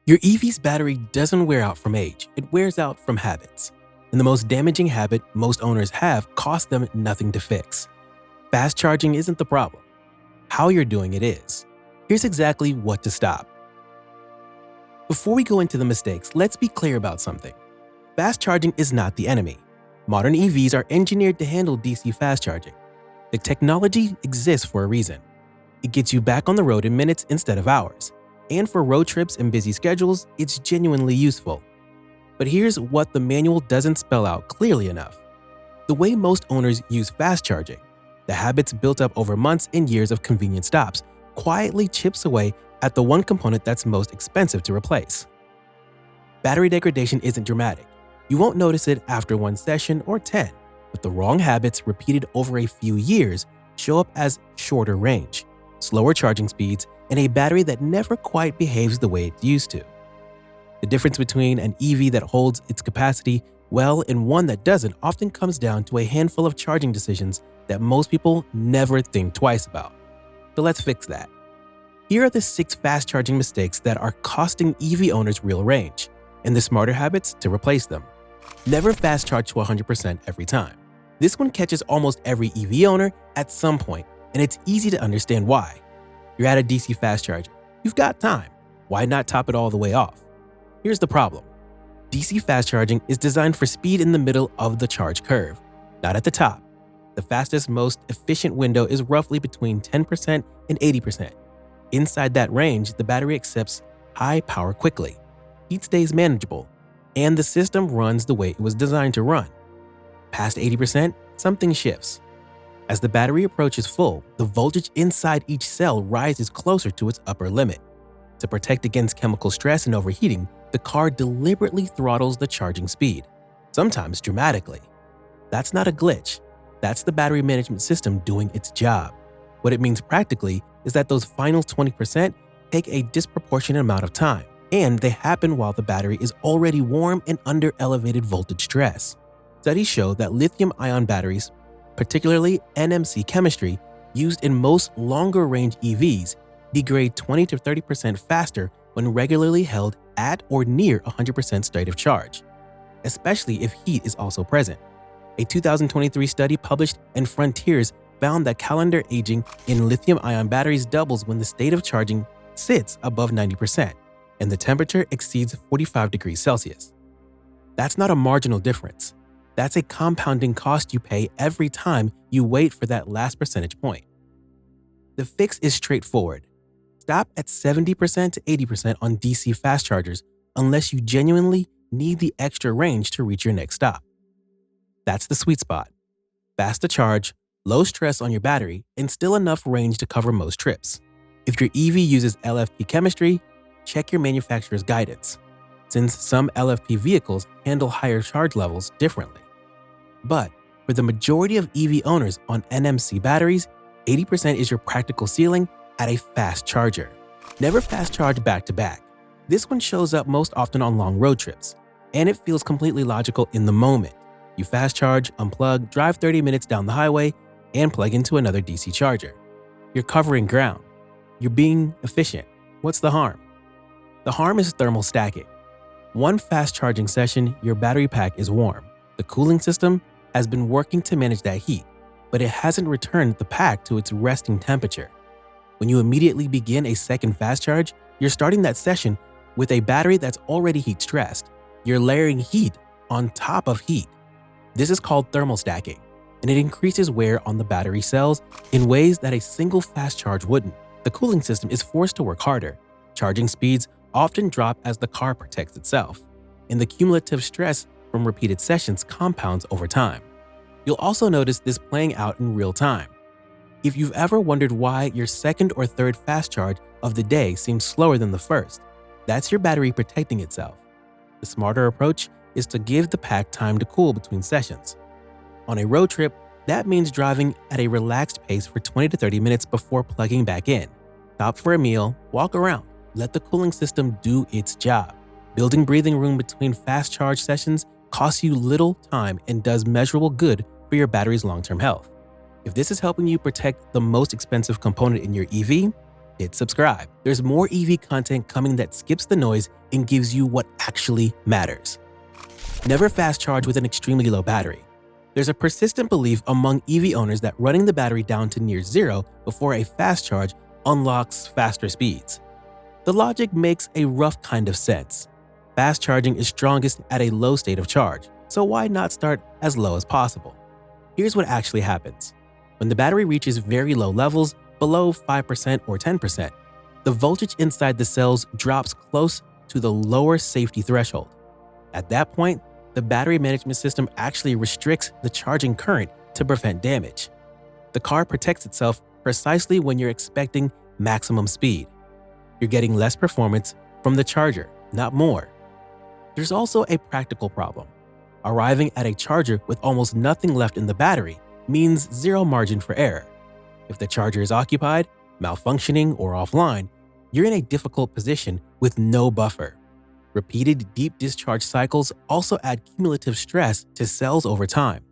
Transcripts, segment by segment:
Your EV's battery doesn't wear out from age, it wears out from habits. And the most damaging habit most owners have costs them nothing to fix. Fast charging isn't the problem. How you're doing it is. Here's exactly what to stop. Before we go into the mistakes, let's be clear about something. Fast charging is not the enemy. Modern EVs are engineered to handle DC fast charging. The technology exists for a reason. It gets you back on the road in minutes instead of hours. And for road trips and busy schedules, it's genuinely useful. But here's what the manual doesn't spell out clearly enough. The way most owners use fast charging, the habits built up over months and years of convenient stops, quietly chips away at the one component that's most expensive to replace. Battery degradation isn't dramatic. You won't notice it after one session or 10, but the wrong habits repeated over a few years show up as shorter range, slower charging speeds, and a battery that never quite behaves the way it used to. The difference between an EV that holds its capacity well and one that doesn't often comes down to a handful of charging decisions that most people never think twice about. So let's fix that. Here are the 6 fast charging mistakes that are costing EV owners real range, and the smarter habits to replace them. Never fast charge to 100% every time. This one catches almost every EV owner at some point, and it's easy to understand why. You're at a DC fast charger. You've got time. Why not top it all the way off? Here's the problem. DC fast charging is designed for speed in the middle of the charge curve, not at the top. The fastest, most efficient window is roughly between 10% and 80%. Inside that range, the battery accepts high power quickly. Heat stays manageable, and the system runs the way it was designed to run. Past 80%, something shifts. As the battery approaches full, the voltage inside each cell rises closer to its upper limit. To protect against chemical stress and overheating, the car deliberately throttles the charging speed, sometimes dramatically. That's not a glitch. That's the battery management system doing its job. What it means practically is that those final 20% take a disproportionate amount of time, and they happen while the battery is already warm and under elevated voltage stress. Studies show that lithium-ion batteries, particularly NMC chemistry, used in most longer-range EVs, degrade 20 to 30% faster when regularly held at or near 100% state of charge, especially if heat is also present. A 2023 study published in Frontiers found that calendar aging in lithium-ion batteries doubles when the state of charging sits above 90% and the temperature exceeds 45 degrees Celsius. That's not a marginal difference. That's a compounding cost you pay every time you wait for that last percentage point. The fix is straightforward. Stop at 70% to 80% on DC fast chargers unless you genuinely need the extra range to reach your next stop. That's the sweet spot. Fast to charge, low stress on your battery, and still enough range to cover most trips. If your EV uses LFP chemistry, check your manufacturer's guidance, since some LFP vehicles handle higher charge levels differently. But for the majority of EV owners on NMC batteries, 80% is your practical ceiling at a fast charger. Never fast charge back to back. This one shows up most often on long road trips, and it feels completely logical in the moment. You fast charge, unplug, drive 30 minutes down the highway, and plug into another DC charger. You're covering ground. You're being efficient. What's the harm? The harm is thermal stacking. One fast charging session, your battery pack is warm. The cooling system has been working to manage that heat, but it hasn't returned the pack to its resting temperature. When you immediately begin a second fast charge, you're starting that session with a battery that's already heat stressed. You're layering heat on top of heat. This is called thermal stacking, and it increases wear on the battery cells in ways that a single fast charge wouldn't. The cooling system is forced to work harder. Charging speeds often drop as the car protects itself, and the cumulative stress from repeated sessions compounds over time. You'll also notice this playing out in real time. If you've ever wondered why your second or third fast charge of the day seems slower than the first, that's your battery protecting itself. The smarter approach is to give the pack time to cool between sessions. On a road trip, that means driving at a relaxed pace for 20 to 30 minutes before plugging back in. Stop for a meal, walk around, let the cooling system do its job. Building breathing room between fast charge sessions costs you little time and does measurable good for your battery's long-term health. If this is helping you protect the most expensive component in your EV, hit subscribe. There's more EV content coming that skips the noise and gives you what actually matters. Never fast charge with an extremely low battery. There's a persistent belief among EV owners that running the battery down to near zero before a fast charge unlocks faster speeds. The logic makes a rough kind of sense. Fast charging is strongest at a low state of charge, so why not start as low as possible? Here's what actually happens. When the battery reaches very low levels, below 5% or 10%, the voltage inside the cells drops close to the lower safety threshold. At that point, the battery management system actually restricts the charging current to prevent damage. The car protects itself precisely when you're expecting maximum speed. You're getting less performance from the charger, not more. There's also a practical problem. Arriving at a charger with almost nothing left in the battery means zero margin for error. If the charger is occupied, malfunctioning, or offline, you're in a difficult position with no buffer. Repeated deep discharge cycles also add cumulative stress to cells over time.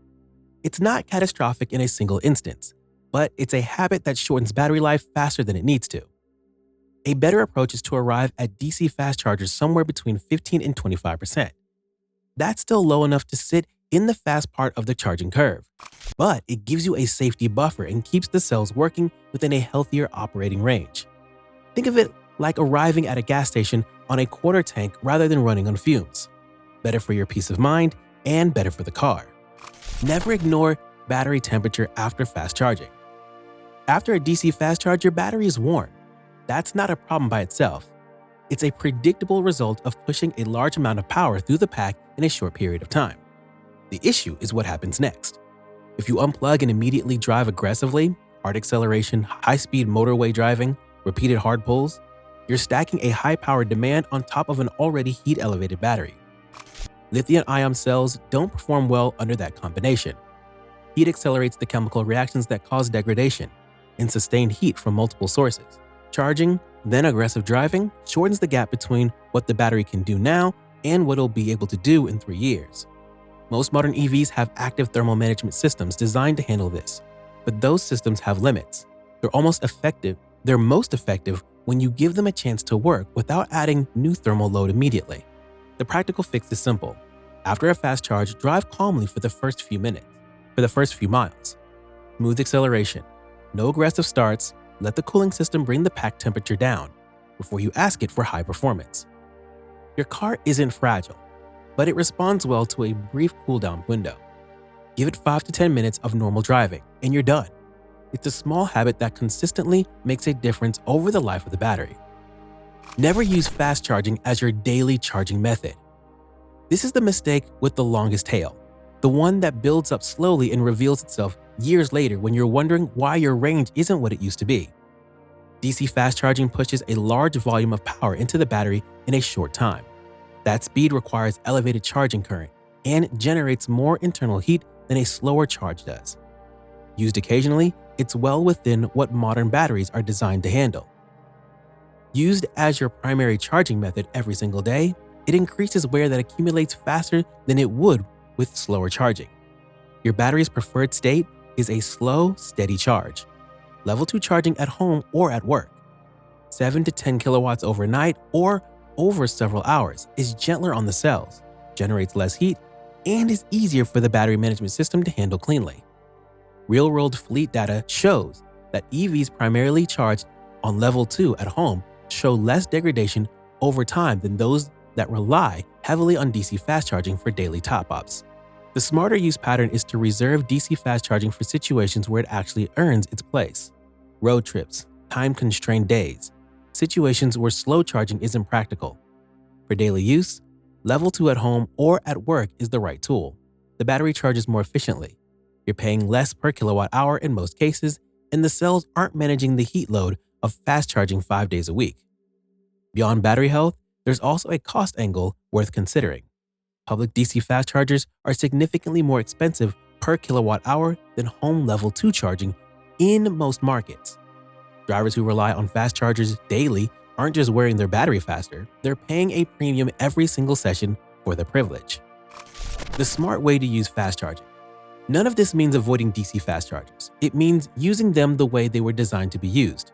It's not catastrophic in a single instance, but it's a habit that shortens battery life faster than it needs to. A better approach is to arrive at DC fast chargers somewhere between 15 and 25%. That's still low enough to sit in the fast part of the charging curve, but it gives you a safety buffer and keeps the cells working within a healthier operating range. Think of it like arriving at a gas station on a quarter tank rather than running on fumes. Better for your peace of mind and better for the car. Never ignore battery temperature after fast charging. After a DC fast charge, your battery is warm. That's not a problem by itself. It's a predictable result of pushing a large amount of power through the pack in a short period of time. The issue is what happens next. If you unplug and immediately drive aggressively, hard acceleration, high-speed motorway driving, repeated hard pulls, you're stacking a high-power demand on top of an already heat-elevated battery. Lithium-ion cells don't perform well under that combination. Heat accelerates the chemical reactions that cause degradation and sustained heat from multiple sources. Charging, then aggressive driving, shortens the gap between what the battery can do now and what it'll be able to do in 3 years. Most modern EVs have active thermal management systems designed to handle this, but those systems have limits. They're most effective when you give them a chance to work without adding new thermal load immediately. The practical fix is simple. After a fast charge, drive calmly for the first few miles. Smooth acceleration. No aggressive starts. Let the cooling system bring the pack temperature down before you ask it for high performance. Your car isn't fragile, but it responds well to a brief cool-down window. Give it 5 to 10 minutes of normal driving, and you're done. It's a small habit that consistently makes a difference over the life of the battery. Never use fast charging as your daily charging method. This is the mistake with the longest tail, the one that builds up slowly and reveals itself years later when you're wondering why your range isn't what it used to be. DC fast charging pushes a large volume of power into the battery in a short time. That speed requires elevated charging current and generates more internal heat than a slower charge does. Used occasionally, it's well within what modern batteries are designed to handle. Used as your primary charging method every single day, it increases wear that accumulates faster than it would with slower charging. Your battery's preferred state is a slow, steady charge. Level 2 charging at home or at work. 7 to 10 kilowatts overnight or over several hours is gentler on the cells, generates less heat, and is easier for the battery management system to handle cleanly. Real-world fleet data shows that EVs primarily charged on level 2 at home show less degradation over time than those that rely heavily on DC fast charging for daily top-ups. The smarter use pattern is to reserve DC fast charging for situations where it actually earns its place. Road trips, time-constrained days, situations where slow charging isn't practical. For daily use, level 2 at home or at work is the right tool. The battery charges more efficiently. You're paying less per kilowatt hour in most cases, and the cells aren't managing the heat load of fast charging 5 days a week. Beyond battery health, there's also a cost angle worth considering. Public DC fast chargers are significantly more expensive per kilowatt hour than home level 2 charging in most markets. Drivers who rely on fast chargers daily aren't just wearing their battery faster, they're paying a premium every single session for the privilege. The smart way to use fast charging. None of this means avoiding DC fast chargers. It means using them the way they were designed to be used.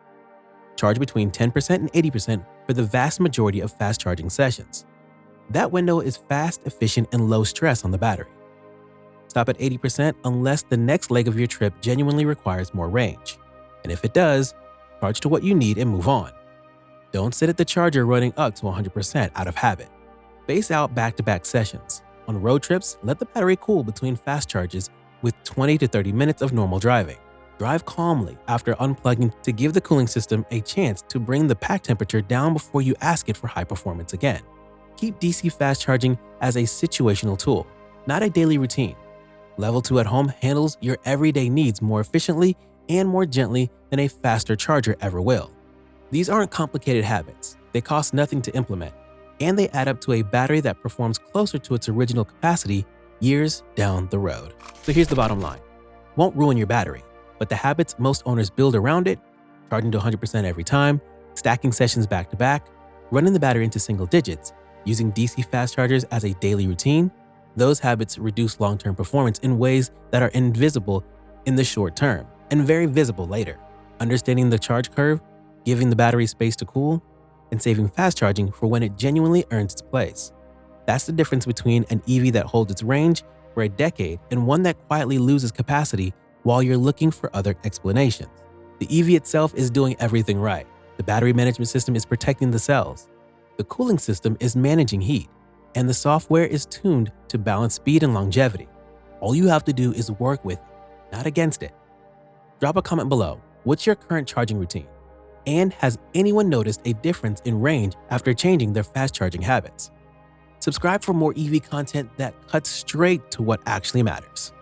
Charge between 10% and 80% for the vast majority of fast charging sessions. That window is fast, efficient, and low stress on the battery. Stop at 80% unless the next leg of your trip genuinely requires more range. And if it does, charge to what you need and move on. Don't sit at the charger running up to 100% out of habit. Space out back-to-back sessions. On road trips, let the battery cool between fast charges with 20 to 30 minutes of normal driving. Drive calmly after unplugging to give the cooling system a chance to bring the pack temperature down before you ask it for high performance again. Keep DC fast charging as a situational tool, not a daily routine. Level 2 at home handles your everyday needs more efficiently and more gently than a faster charger ever will. These aren't complicated habits, they cost nothing to implement, and they add up to a battery that performs closer to its original capacity years down the road. So here's the bottom line. Won't ruin your battery, but the habits most owners build around it, charging to 100% every time, stacking sessions back to back, running the battery into single digits, using DC fast chargers as a daily routine, those habits reduce long-term performance in ways that are invisible in the short term and very visible later. Understanding the charge curve, giving the battery space to cool, and saving fast charging for when it genuinely earns its place. That's the difference between an EV that holds its range for a decade and one that quietly loses capacity while you're looking for other explanations. The EV itself is doing everything right. The battery management system is protecting the cells. The cooling system is managing heat, and the software is tuned to balance speed and longevity. All you have to do is work with it, not against it. Drop a comment below. What's your current charging routine? And has anyone noticed a difference in range after changing their fast charging habits? Subscribe for more EV content that cuts straight to what actually matters.